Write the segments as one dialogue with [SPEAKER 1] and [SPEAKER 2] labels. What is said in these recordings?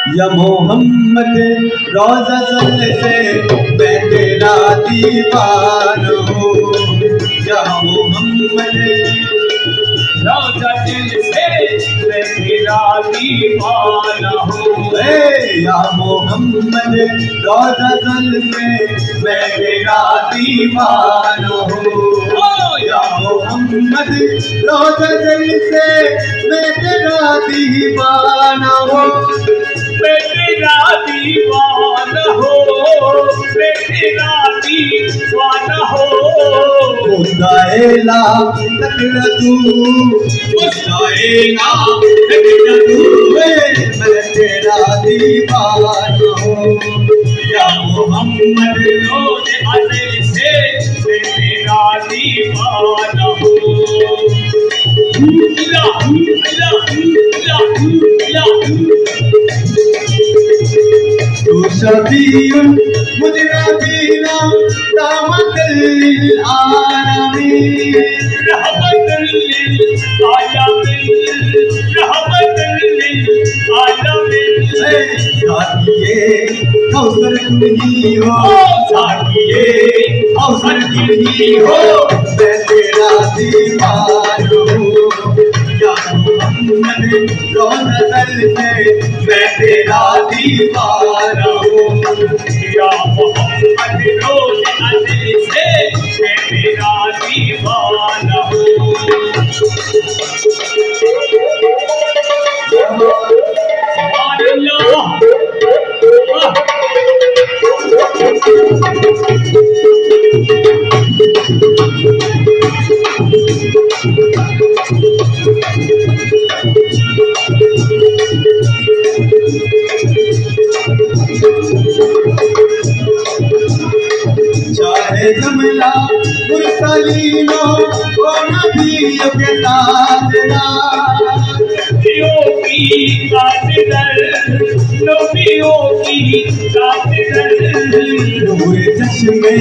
[SPEAKER 1] या मोहम्मद रोज़ा सल से मैं तेरा दीवाना हूँ। या मोहम्मद
[SPEAKER 2] रोज़ा दिल से मैं तेरा दीवाना हूँ।
[SPEAKER 1] या मोहम्मद रोज़ा सल से मैं तेरा दीवाना हूँ। या मोहम्मद रोज़ा सल से मैं तेरा दीवाना हूँ।
[SPEAKER 2] मैं तेरा दीवाना हो, मैं तेरा दीवाना हो।
[SPEAKER 1] मुस्काएला तकड़ तू, मुस्काएला तकड़ तू, मैं तेरा दीवाना हूँ।
[SPEAKER 2] या मोहम्मद रोज़े अज़ल से मैं तेरा दीवाना हूँ। अल्लाह अल्लाह अल्लाह
[SPEAKER 1] तू शफीउल मुज़नबीना रहमतुल लिल आलमीन,
[SPEAKER 2] रहमतुल लिल आलमीन, रहमतुल लिल आलमीन।
[SPEAKER 1] साकिए कौसर तुम ही हो,
[SPEAKER 2] साकिए
[SPEAKER 1] कौसर तुम ही हो, मैं तेरा दीवाना हूँ। या मोहम्मद रोज़ा सल से मैं तेरा दीवाना हूँ।
[SPEAKER 2] या मोहम्मद रोज़े अज़ल से मैं तेरा दीवाना हूँ। सुभान अल्लाह।
[SPEAKER 1] चाहे जुमला मुरसलीनो ओ नबियों के ताजदार,
[SPEAKER 2] नबियों की ताजदर, नबियों की ताजदर।
[SPEAKER 1] नूर चश्मे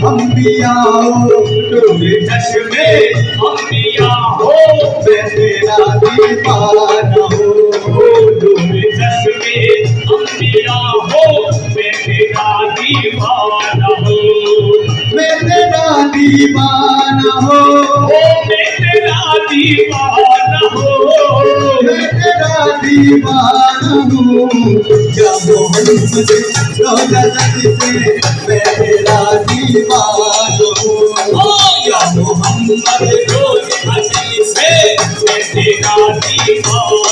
[SPEAKER 1] अंबिया हो, नूर चश्मे
[SPEAKER 2] अंबिया हो,
[SPEAKER 1] मैं तेरा दीवाना हूँ।
[SPEAKER 2] नूर चश्मे अंबिया हो, मैं तेरा दीवाना हूँ।
[SPEAKER 1] मैं तेरा दीवाना हूँ।
[SPEAKER 2] मैं तेरा दीवाना हूँ।
[SPEAKER 1] मैं तेरा दीवाना हूँ। या मोहम्मद रोज़ा सल से मैं तेरा दीवाना हूँ।
[SPEAKER 2] या मोहम्मद रोज़े अज़ल से मैं तेरा दीवाना